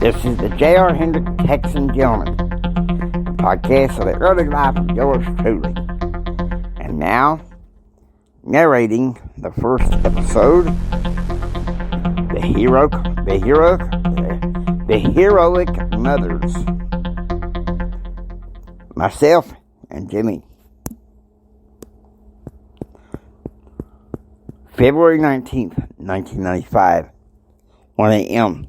This is the JR Hendrick Texan Gentleman, the podcast of the early life of yours truly. And now, narrating the first episode, the heroic mothers. Myself and Jimmy. February 19th, 1995, 1 a.m.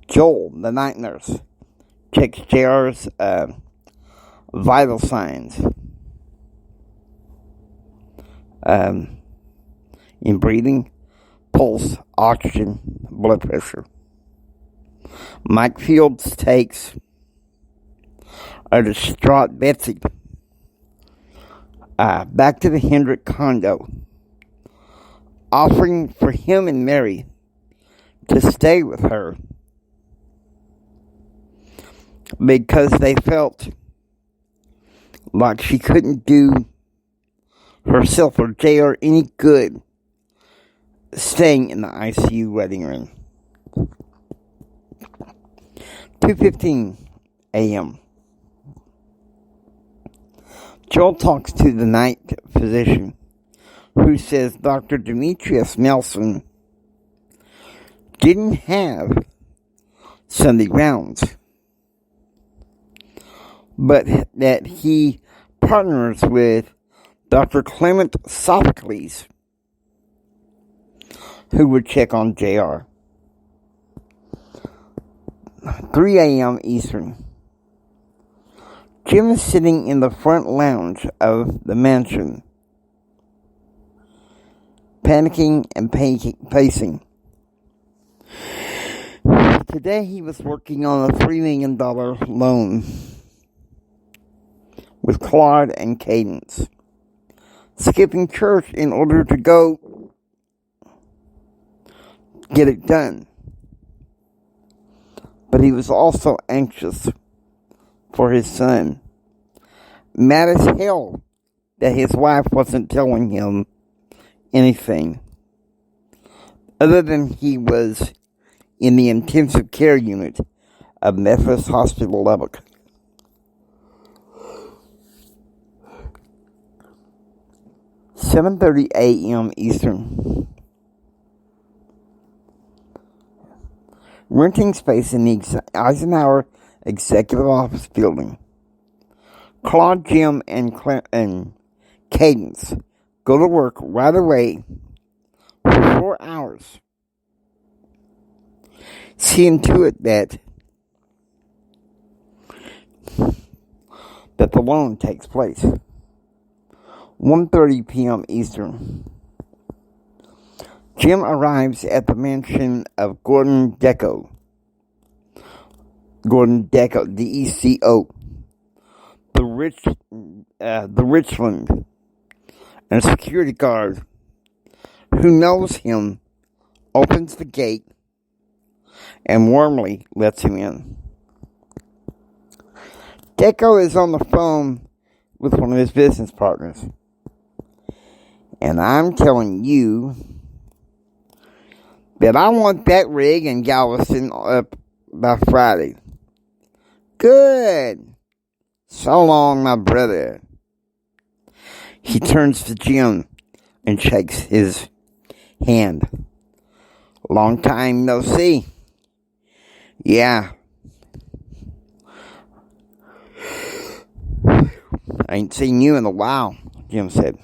Joel, the night nurse, checks JR's vital signs in breathing, pulse, oxygen, blood pressure. Mike Fields takes a distraught Betsy back to the Hendrick condo, offering for him and Mary to stay with her because they felt like she couldn't do herself or JR any good staying in the ICU waiting room. 2:15 a.m. Joel talks to the night physician, who says Dr. Demetrius Nelson didn't have Sunday rounds, but that he partners with Dr. Clement Sophocles, who would check on JR. 3 a.m. Eastern. Jim is sitting in the front lounge of the mansion, panicking and pacing. Today he was working on a $3 million loan with Claude and Cadence, skipping church in order to go get it done. But he was also anxious for his son, mad as hell that his wife wasn't telling him anything other than he was in the intensive care unit of Memphis Hospital, Lubbock. 7:30 a.m. Eastern. Renting space in the Eisenhower Executive Office Building. Claude, Jim, and Cadence go to work right away for 4 hours. Seeing to it that the loan takes place. 1:30 p.m. Eastern. Jim arrives at the mansion of Gordon Deco, DECO, the Richland, and a security guard who knows him opens the gate and warmly lets him in. Deco is on the phone with one of his business partners. And I'm telling you that I want that rig in Galveston up by Friday. Good. So long, my brother. He turns to Jim and shakes his hand. Long time no see. Yeah. I ain't seen you in a while, Jim said.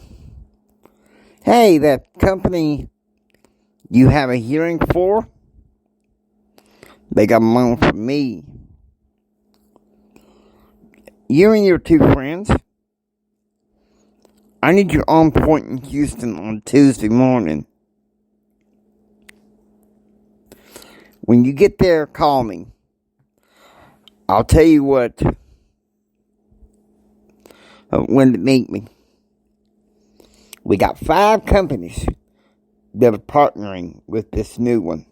Hey, that company you have a hearing for? They got a loan from me. You and your two friends? I need you on point in Houston on Tuesday morning. When you get there, call me. I'll tell you what, when to meet me. We got 5 companies that are partnering with this new one.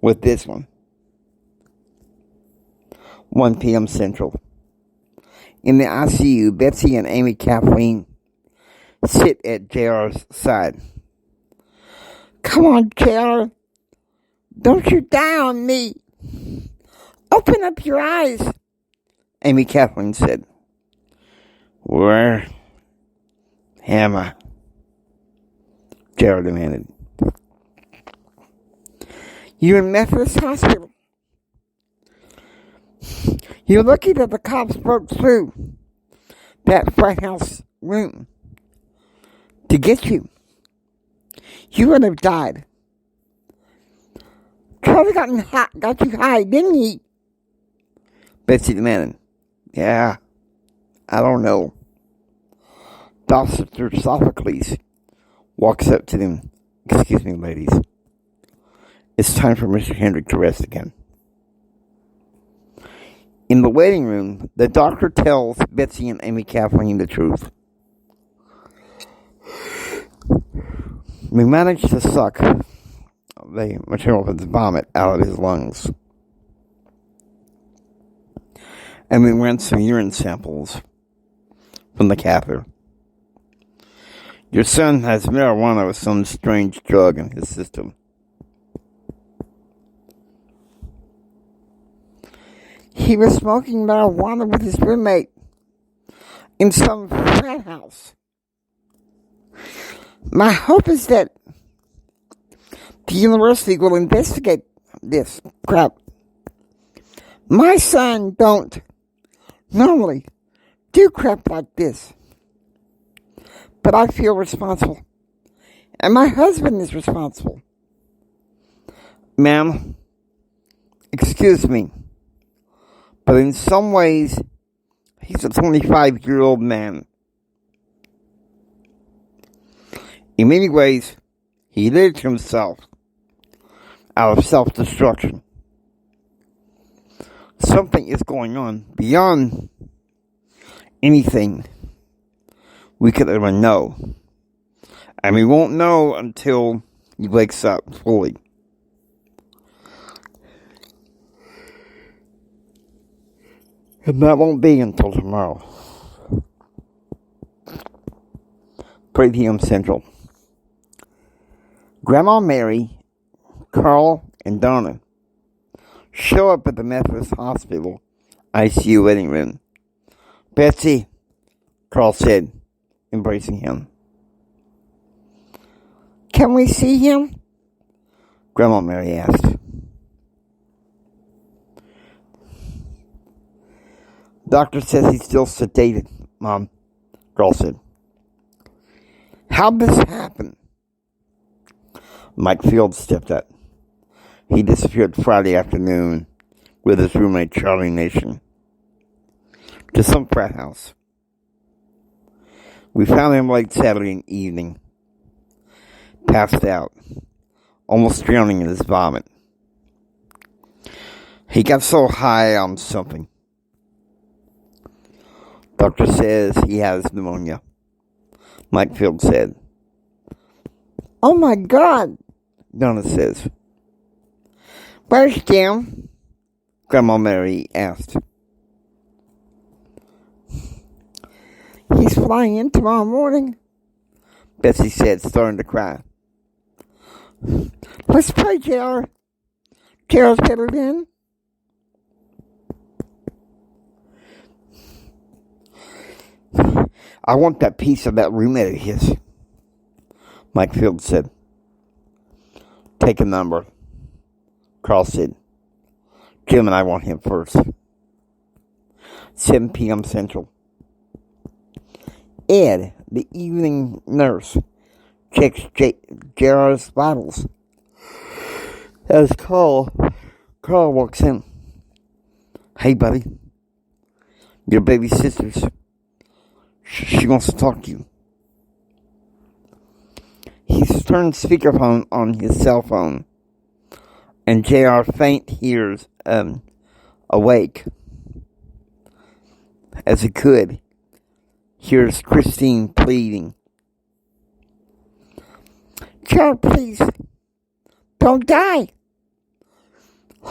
With this one. 1 p.m. Central. In the ICU, Betsy and Amy Kathleen sit at JR's side. Come on, JR. Don't you die on me. Open up your eyes, Amy Kathleen said. Where am I? JR demanded. You're in Methodist Hospital. You're lucky that the cops broke through that frat house room to get you. You would have died. Charlie got you high, didn't he? Betsy demanded. Yeah, I don't know. Dr. Sophocles walks up to them. Excuse me, ladies. It's time for Mr. Hendrick to rest again. In the waiting room, the doctor tells Betsy and Amy Kathleen the truth. We managed to suck the material of his vomit out of his lungs. And we ran some urine samples from the catheter. Your son has marijuana with some strange drug in his system. He was smoking marijuana with his roommate in some frat house. My hope is that the university will investigate this crap. My son don't normally do crap like this. But I feel responsible. And my husband is responsible. Ma'am, excuse me, but in some ways, he's a 25-year-old man. In many ways, he lived himself out of self-destruction. Something is going on beyond anything we could ever know. And we won't know until he wakes up fully. And that won't be until tomorrow. 3 p.m. Central. Grandma Mary, Carl, and Donna show up at the Methodist Hospital ICU waiting room. Betsy, Carl said, embracing him. Can we see him? Grandma Mary asked. Doctor says he's still sedated, Mom, Carl said. How'd this happen? Mike Field stepped up. He disappeared Friday afternoon with his roommate Charlie Nation to some frat house. We found him late Saturday evening, passed out, almost drowning in his vomit. He got so high on something. Doctor says he has pneumonia, Mike Field said. Oh my God, Donna says. Where's Jim? Grandma Mary asked. He's flying in tomorrow morning, Betsy said, starting to cry. Let's pray, JR. JR's settled in. I want that piece of that roommate of his, Mike Field said. Take a number, Carl said. Jim and I want him first. 7 p.m. Central. Ed, the evening nurse, checks JR's vitals. As Carl walks in. Hey, buddy. Your baby sister's. She wants to talk to you. He's turned speakerphone on his cell phone, and JR faint hears awake. As he could, hears Christine pleading. JR, please, don't die.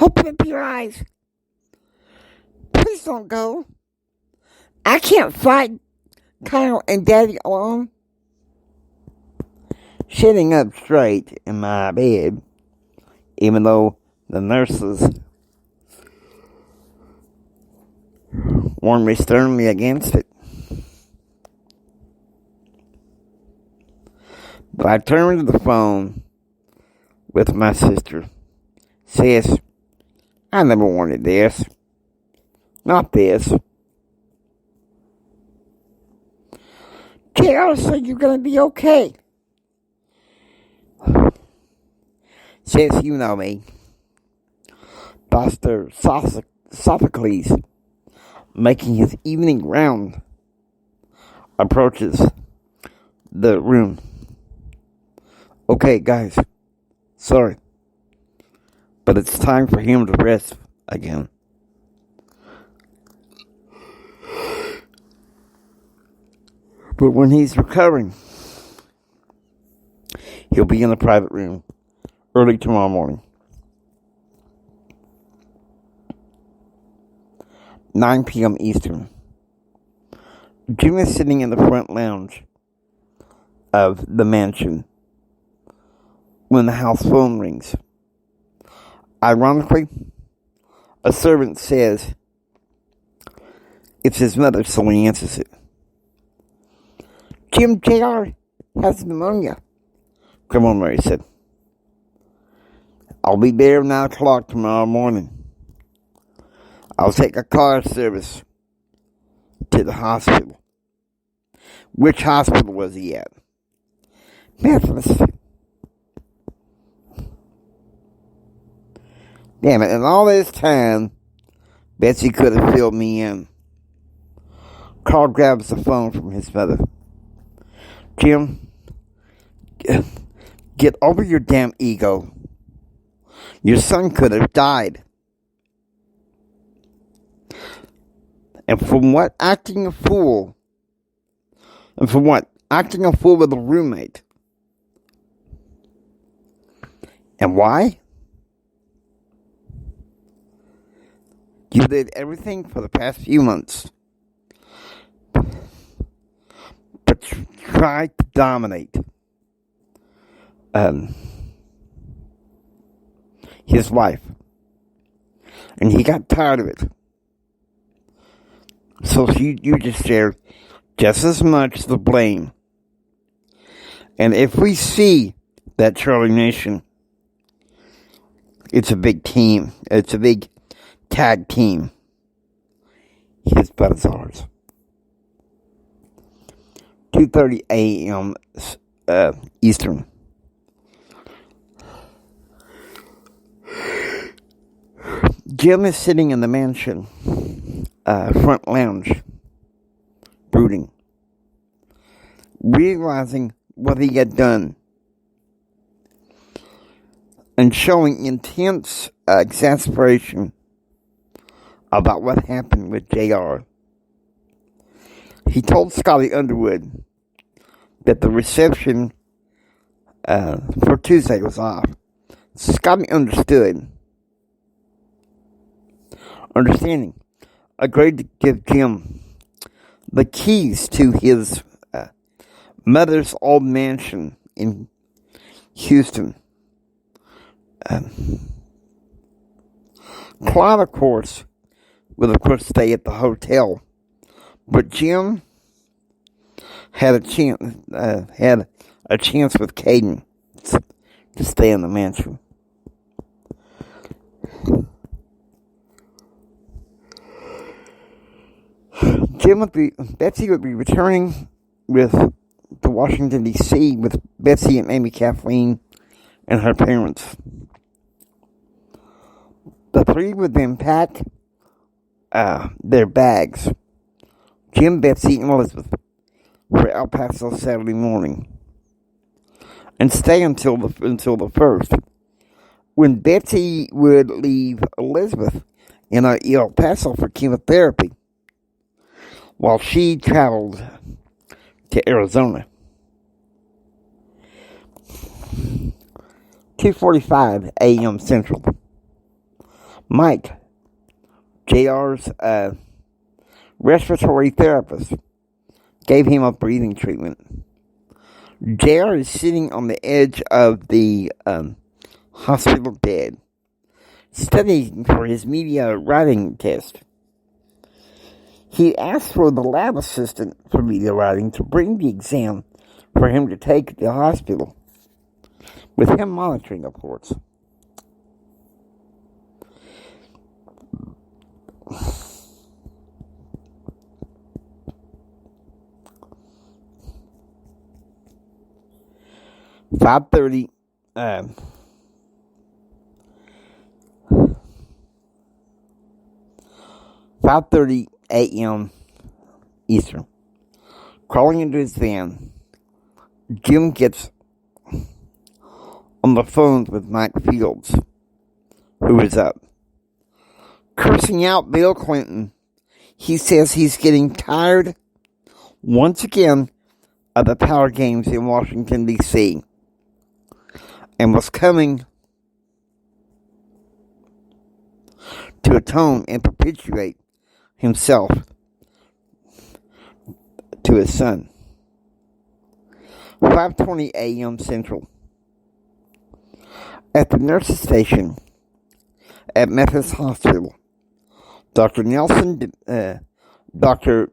Open up your eyes. Please don't go. I can't fight Kyle and Daddy alone. Sitting up straight in my bed, even though the nurses warned me sternly against it. But I turned to the phone with my sister. Says, I never wanted this. Not this. JR said you're going to be okay. Says, you know me. Dr. Sophocles, making his evening round, approaches the room. Okay, guys. Sorry. But it's time for him to rest again. But when he's recovering, he'll be in a private room early tomorrow morning. 9 p.m. Eastern. Jim is sitting in the front lounge of the mansion when the house phone rings. Ironically, a servant says it's his mother, so he answers it. Jim JR has pneumonia, Grandma Mary said. I'll be there at 9 o'clock tomorrow morning. I'll take a car service to the hospital. Which hospital was he at? Methodist. Damn it, and all this time, Betsy could have filled me in. Carl grabs the phone from his mother. Jim, get over your damn ego. Your son could have died. And from what? Acting a fool. And from what? Acting a fool with a roommate. And why? You did everything for the past few months. But tried to dominate his wife. And he got tired of it. So you just shared just as much the blame. And if we see that Charlie Nation, it's a big team. It's a big tag team. His butt is ours. 2:30 a.m. Eastern. Jim is sitting in the mansion front lounge, brooding, realizing what he had done, and showing intense exasperation about what happened with JR. He told Scotty Underwood that the reception for Tuesday was off. Scotty understanding, agreed to give Jim the keys to his mother's old mansion in Houston. Clyde, of course, would stay at the hotel, but Jim had a chance with Caden to stay in the mansion. Betsy would be returning to Washington, D.C. with Betsy and Amy Kathleen and her parents. The three would then pack their bags, Jim, Betsy, and Elizabeth, for El Paso Saturday morning, and stay until the 1st, when Betsy would leave Elizabeth in El Paso for chemotherapy, while she traveled to Arizona. 2:45 a.m. Central. Mike, JR's respiratory therapist, gave him a breathing treatment. JR is sitting on the edge of the hospital bed, studying for his media writing test. He asked for the lab assistant for video writing to bring the exam for him to take at the hospital, with him monitoring, of course. Five 5:30 a.m. Eastern. Crawling into his van, Jim gets on the phone with Mike Fields, who is up. Cursing out Bill Clinton, he says he's getting tired, once again, of the power games in Washington, D.C., and was coming to atone and perpetuate himself to his son. 5:20 a.m. Central. At the nurse's station at Memphis Hospital, Dr.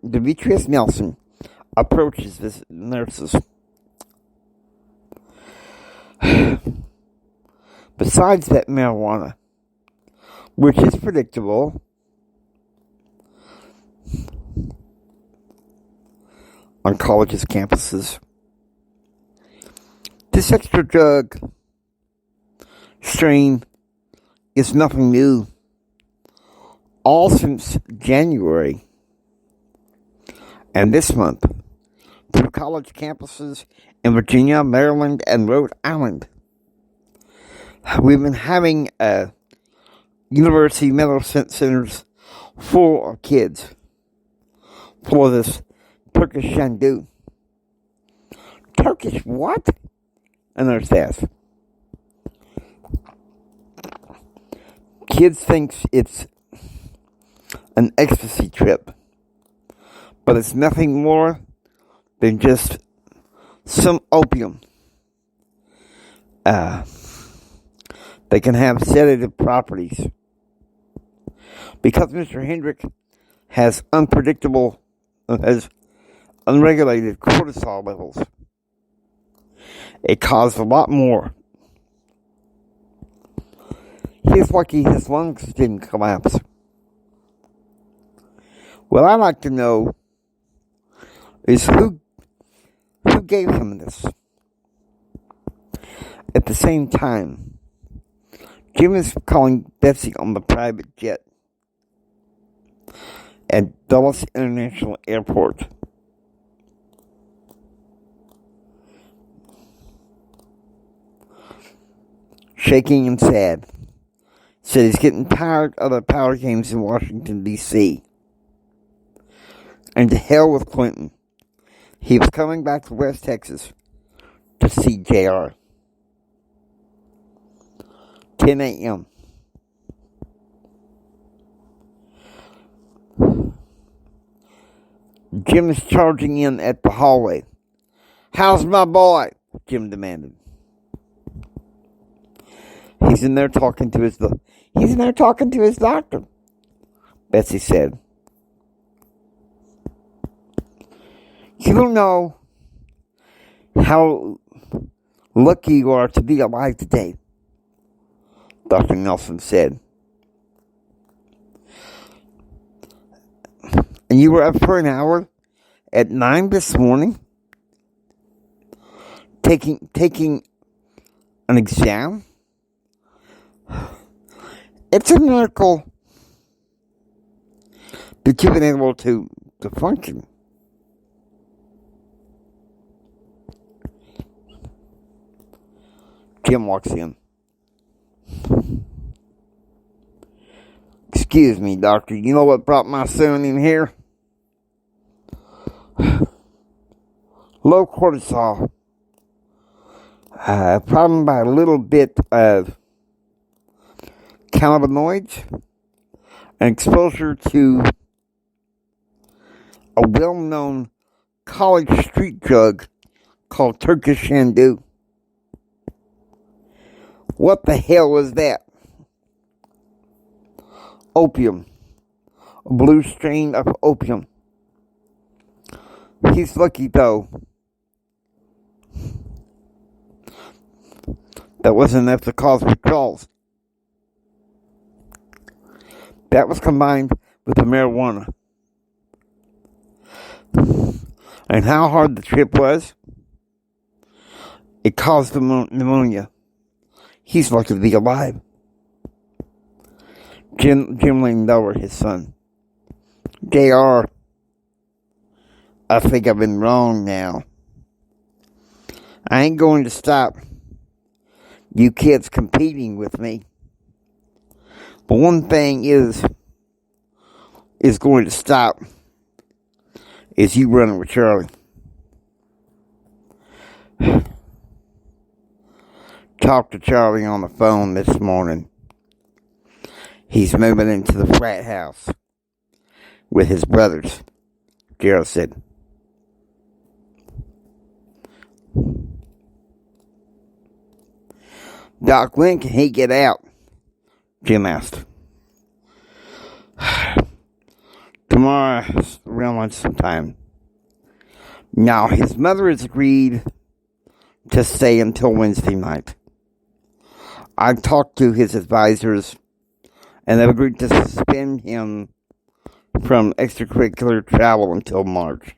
Demetrius Nelson approaches the nurses. Besides that marijuana, which is predictable, on colleges' campuses, this extra drug strain is nothing new. All since January and this month, through college campuses in Virginia, Maryland, and Rhode Island, we've been having university medical centers full of kids for this Turkish shandu. Turkish what? A nurse asked. Kids think it's an ecstasy trip, but it's nothing more than just some opium. They can have sedative properties. Because Mr. Hendrick has unregulated cortisol levels, it caused a lot more. He's lucky his lungs didn't collapse. What I'd like to know is who gave him this. At the same time, Jim is calling Betsy on the private jet at Dulles International Airport. Shaking and sad. Said he's getting tired of the power games in Washington, D.C. And to hell with Clinton. He was coming back to West Texas to see JR. 10 a.m. Jim is charging in at the hallway. "How's my boy?" Jim demanded. He's in there talking to his doctor, Betsy said. "You don't know how lucky you are to be alive today," Dr. Nelson said. "And you were up for an hour at 9 this morning, taking an exam? It's a miracle that you've been able to function." Jim walks in. "Excuse me, doctor. You know what brought my son in here? Low cortisol. Problem by a little bit of cannabinoids and exposure to a well-known college street drug called Turkish shandu." "What the hell was that?" "Opium. a blue strain of opium. He's lucky, though. That wasn't enough to cause withdrawals. That was combined with the marijuana. And how hard the trip was, it caused pneumonia. He's lucky to be alive. Jim leaned over his son. JR, I think I've been wrong now. I ain't going to stop you kids competing with me. But one thing is going to stop is you running with Charlie. Talked to Charlie on the phone this morning. He's moving into the frat house with his brothers, Gerald said. Doc, when can he get out? Jim asked. Tomorrow, around lunchtime. Now, his mother has agreed to stay until Wednesday night. I've talked to his advisors, and they've agreed to suspend him from extracurricular travel until March.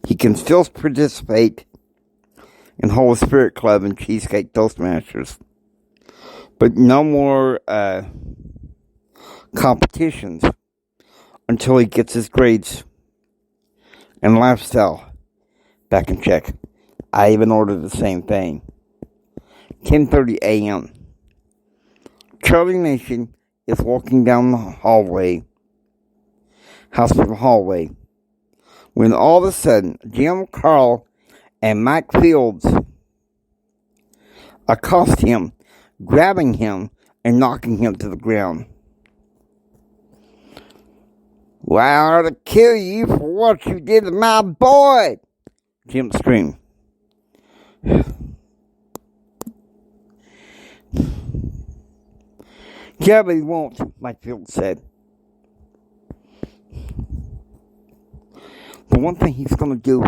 He can still participate in Holy Spirit Club and Cheesecake Toastmasters, but no more competitions until he gets his grades and lifestyle back in check. I even ordered the same thing. 10:30 a.m. Charlie Nation is walking down the hospital hallway, when all of a sudden Jim, Carl, and Mike Fields accost him, grabbing him and knocking him to the ground. Well, I ought to kill you for what you did to my boy, Jim screamed. Yeah, but he won't, Mike Fields said. The one thing he's going to do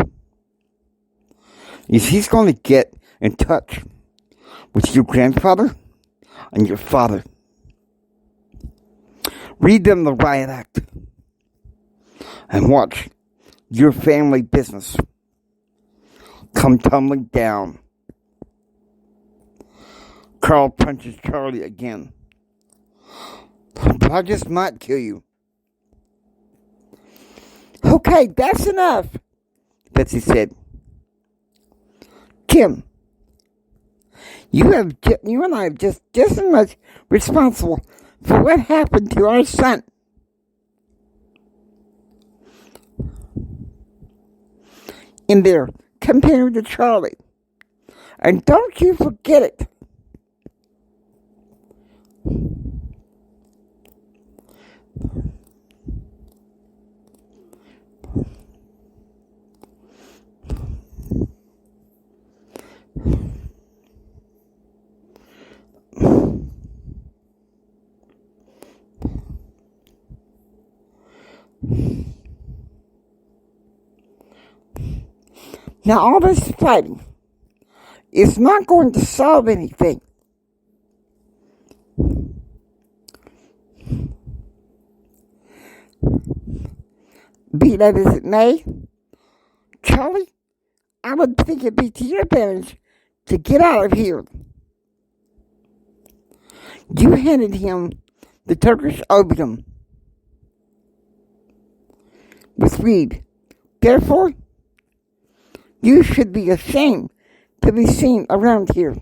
is he's going to get in touch with your grandfather and your father. Read them the riot act and watch your family business come tumbling down. Carl punches Charlie again. But I just might kill you. Okay, that's enough, Betsy said. Kim, you and I are just as much responsible for what happened to our son. In there, compared to Charlie. And don't you forget it. Now, all this fighting is not going to solve anything. Be that as it may, Charlie, I would think it'd be to your advantage to get out of here. You handed him the Turkish opium with weed. Therefore, you should be ashamed to be seen around here.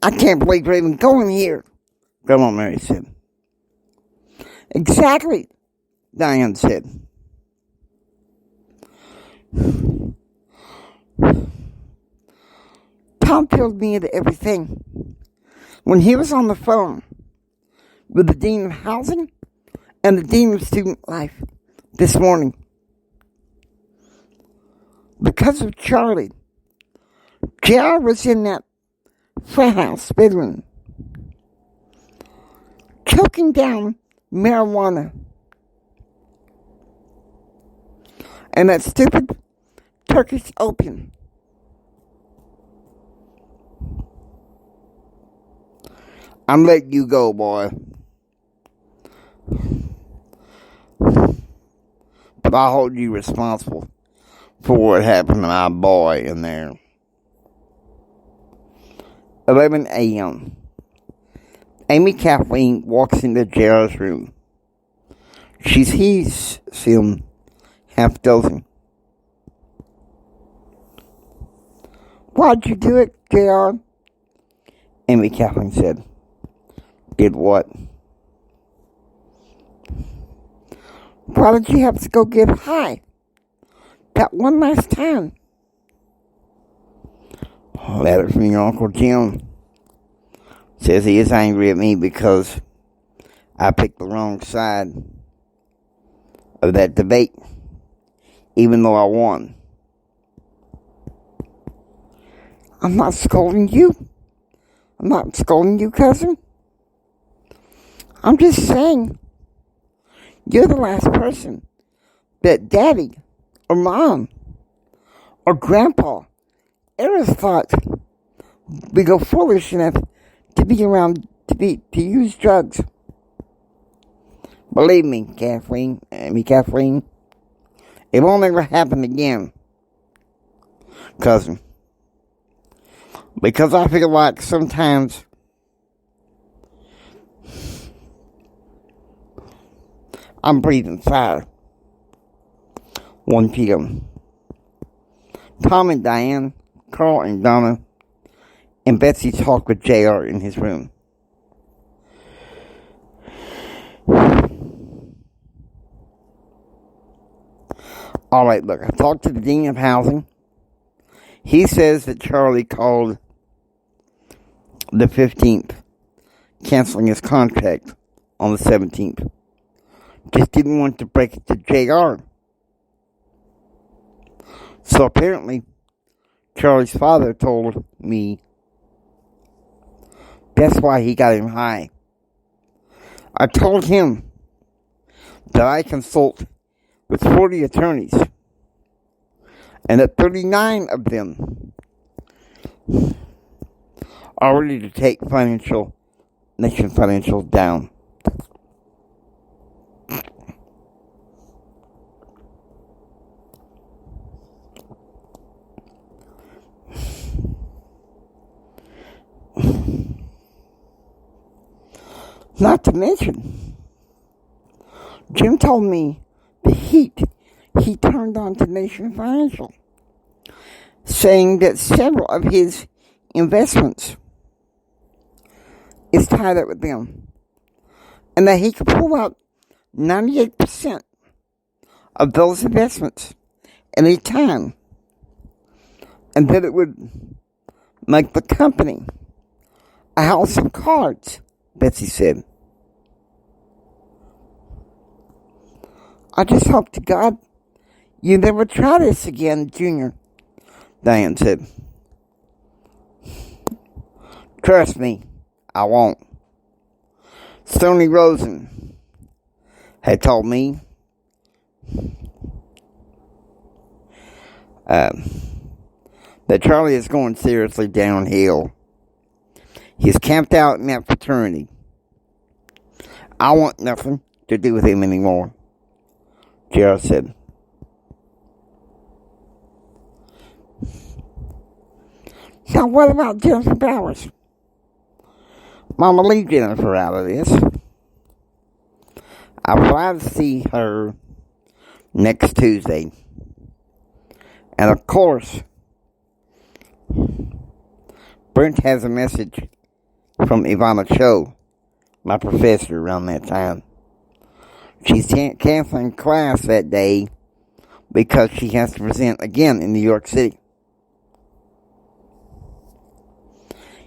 I can't believe you're even going here, Grandma Mary said. Exactly, Diane said. Tom filled me into everything. When he was on the phone with the Dean of Housing and the Dean of Student Life this morning. Because of Charlie, JR was in that frat house bedroom, choking down marijuana. And that stupid Turkish opium. I'm letting you go, boy. But I'll hold you responsible for what happened to my boy in there. 11 a.m. Amy Kathleen walks into JR's room. She sees him half dozing. Why'd you do it, JR? Amy Kathleen said. Did what? Why did you have to go get high? That one last time. Letter from your Uncle Jim. Says he is angry at me because I picked the wrong side of that debate, even though I won. I'm not scolding you. I'm not scolding you, cousin. I'm just saying, you're the last person that Daddy or Mom or Grandpa ever thought we go foolish enough to be around to use drugs. Believe me, Kathleen, it won't ever happen again, cousin. Because I feel like sometimes I'm breathing fire. 1 p.m. Tom and Diane, Carl and Donna, and Betsy talk with JR in his room. Alright, look, I talked to the Dean of Housing. He says that Charlie called the 15th, canceling his contract on the 17th. Just didn't want to break it to JR. So apparently, Charlie's father told me that's why he got him high. I told him that I consult with 40 attorneys and that 39 of them are ready to take Nation Financial down. Not to mention, Jim told me the heat he turned on to Nation Financial, saying that several of his investments is tied up with them, and that he could pull out 98% of those investments any time, and that it would make the company a house of cards, Betsy said. I just hope to God you never try this again, Junior, Diane said. Trust me, I won't. Stoney Rosen had told me that Charlie is going seriously downhill. He's camped out in that fraternity. I want nothing to do with him anymore, JR said. Now what about Jennifer Bowers? Mama, leave Jennifer out of this. I'll fly to see her next Tuesday. And of course, Brent has a message from Ivana Cho, my professor, around that time. She's canceling class that day because she has to present again in New York City.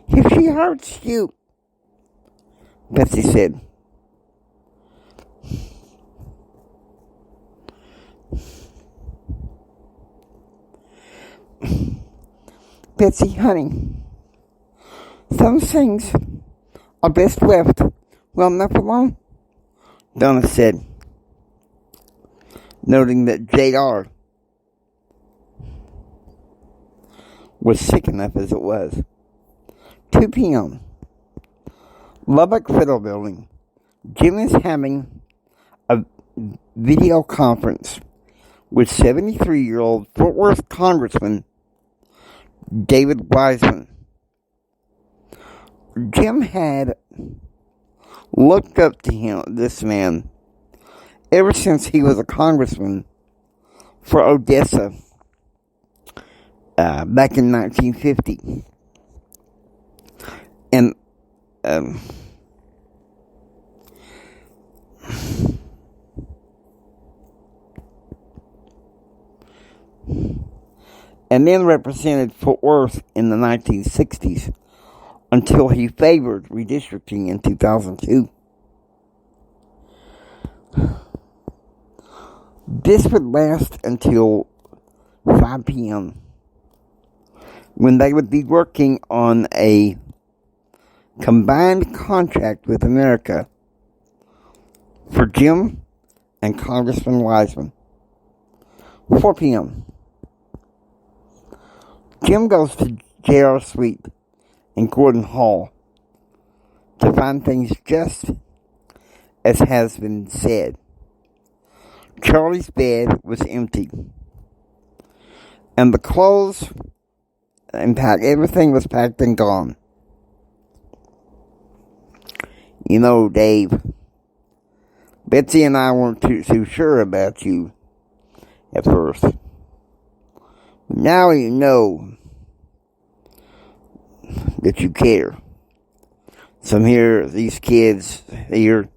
If she hurts you, Betsy said. Betsy, honey, Some things are best left well enough alone, Donna said, noting that JR was sick enough as it was. 2 p.m. Lubbock Federal Building. Jim is having a video conference with 73-year-old Fort Worth Congressman David Wiseman. Jim had looked up to this man, ever since he was a congressman for Odessa back in 1950. And then represented Fort Worth in the 1960s until he favored redistricting in 2002. This would last until 5 p.m. when they would be working on a combined contract with America for Jim and Congressman Wiseman. 4 p.m. Jim goes to JR's suite in Gordon Hall to find things just as has been said. Charlie's bed was empty, and the clothes and everything was packed and gone. You know, Dave, Betsy and I weren't too sure about you at first. But now you know that you care. These kids here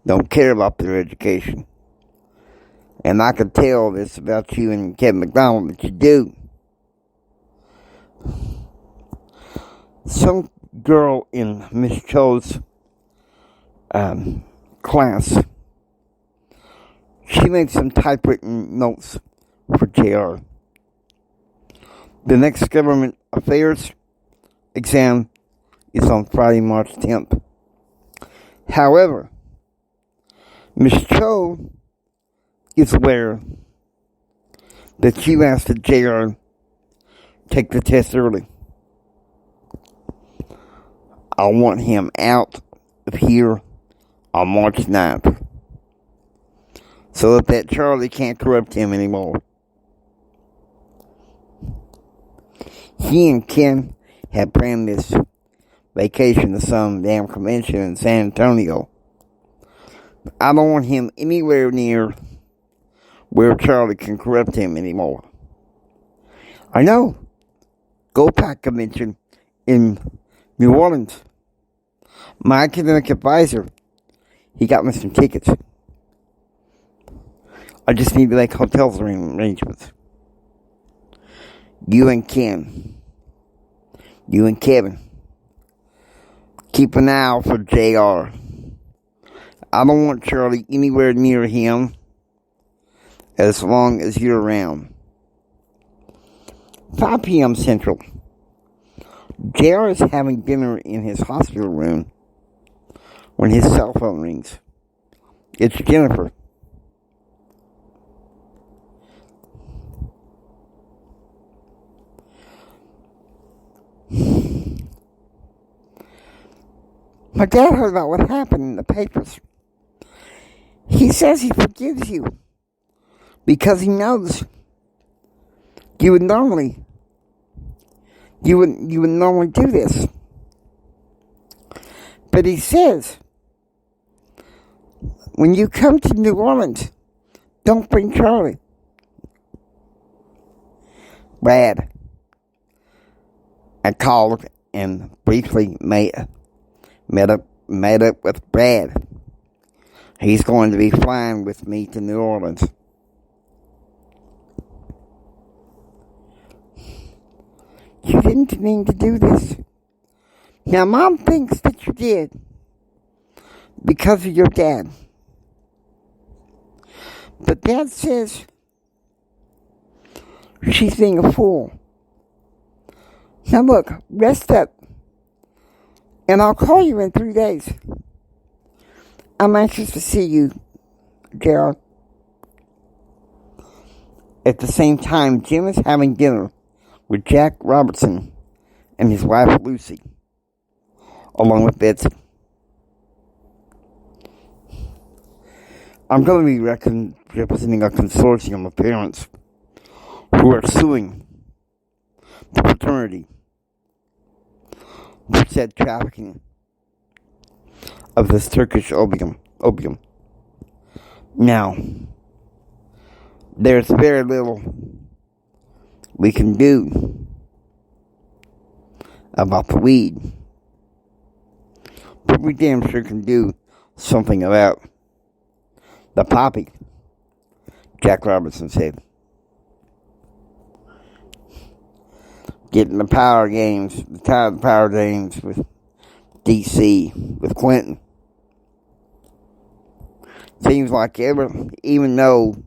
don't care about their education. And I can tell this about you and Kevin McDonald that you do. Some girl in Miss Cho's class, she made some typewritten notes for JR. The next government affairs exam is on Friday, March 10th. However, Miss Cho is aware that you asked that JR take the test early. I want him out of here on March 9th so that Charlie can't corrupt him anymore. He and Ken have planned this vacation to some damn convention in San Antonio. I don't want him anywhere near where Charlie can corrupt him anymore. I know. GoPack convention in New Orleans. My academic advisor, he got me some tickets. I just need to make hotels arrangements. You and Ken, you and Kevin, keep an eye out for JR. I don't want Charlie anywhere near him as long as you're around. 5 p.m. Central. JR is having dinner in his hospital room when his cell phone rings. It's Jennifer. My dad heard about what happened in the papers. He says he forgives you because he knows you would normally do this. But he says, when you come to New Orleans, don't bring Charlie. Brad. I called and briefly met up with Brad. He's going to be flying with me to New Orleans. You didn't mean to do this. Now, Mom thinks that you did because of your dad. But Dad says she's being a fool. Now look, rest up And I'll call you in 3 days. I'm anxious to see you, JR. At the same time, Jim is having dinner with Jack Robertson and his wife Lucy, along with Betsy. I'm going to be representing a consortium of parents who are suing the fraternity for said trafficking of this Turkish opium. Now, there's very little we can do about the weed, but we damn sure can do something about the poppy, Jack Robertson said. Getting the power games with D.C., with Clinton. Seems like even though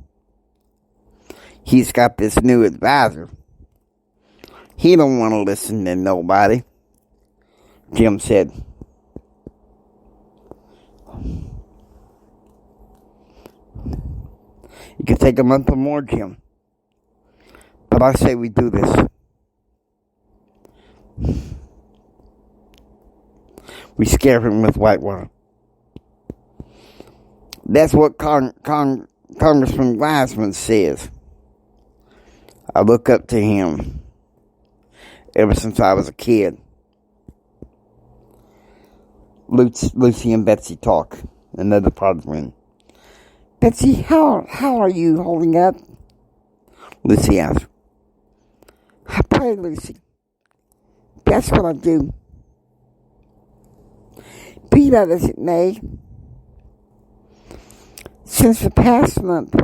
he's got this new advisor, he don't want to listen to nobody, Jim said. It could take a month or more, Jim. But I say we do this. We scare him with whitewater. That's what Congressman Wiseman says. I look up to him ever since I was a kid. Lucy and Betsy talk. Another part of the room. Betsy, how are you holding up? Lucy asked. I pray, Lucy. That's what I do. Be that as it may, since the past month,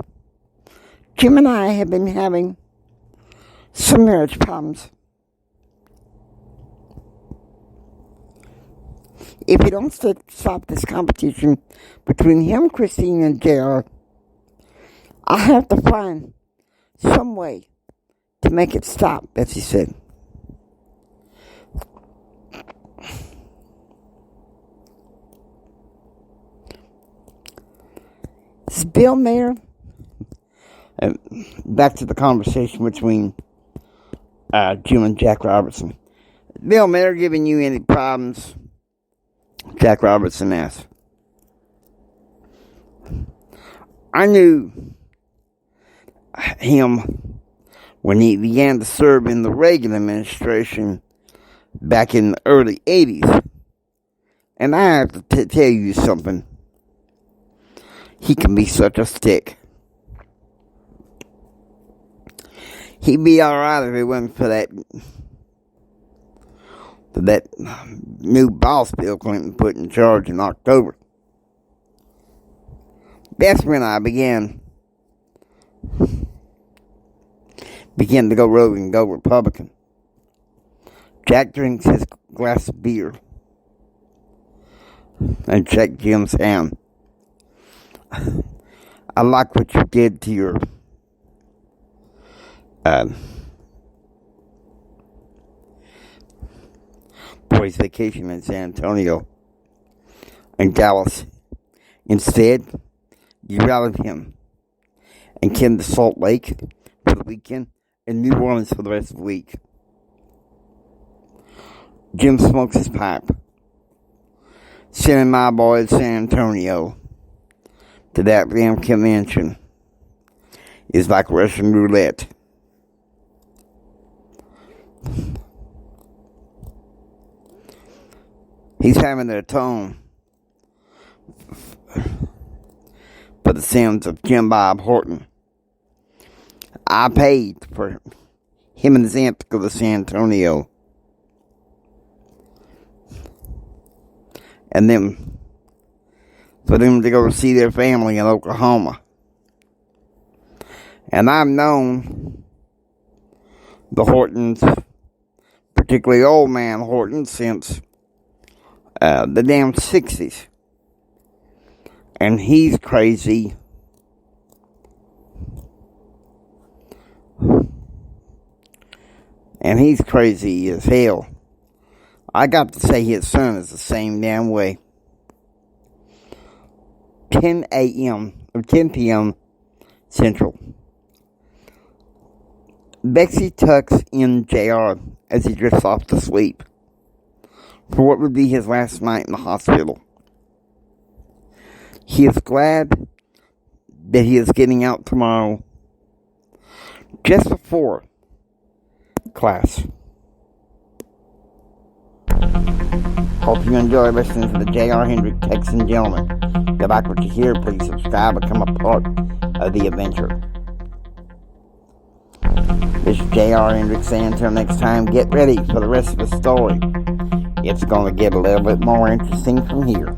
Jim and I have been having some marriage problems. If you don't stop this competition between him, Christine, and JR, I'll have to find some way to make it stop, Betsy said. This Bill Mayer, back to the conversation between Jim and Jack Robertson. Bill Mayer giving you any problems? Jack Robertson asked. I knew him when he began to serve in the Reagan administration back in the early 80s. And I have to tell you something. He can be such a stick. He'd be alright if it wasn't for that new boss Bill Clinton put in charge in October. That's when I began to go rogue and go Republican. Jack drinks his glass of beer and shake Jim's hand. I like what you did to your boy's vacation in San Antonio and Dallas. Instead, you rallied him and came to Salt Lake for the weekend and New Orleans for the rest of the week. Jim smokes his pipe, sending my boy to San Antonio to that damn convention is like Russian roulette. He's having to atone for the sins of Jim Bob Horton. I paid for him and his aunt to go to San Antonio. And then for them to go see their family in Oklahoma. And I've known the Hortons, particularly old man Horton, since the damn 60s. And he's crazy. And he's crazy as hell I got to say his son is the same damn way. 10 p.m. Central. Betsy tucks in JR as he drifts off to sleep for what would be his last night in the hospital. He is glad that he is getting out tomorrow just before class. Hope you enjoy listening to the J.R. Hendrick Texan Gentleman. If you like what you hear, please subscribe and become a part of the adventure. This is J.R. Hendrick saying until next time, get ready for the rest of the story. It's going to get a little bit more interesting from here.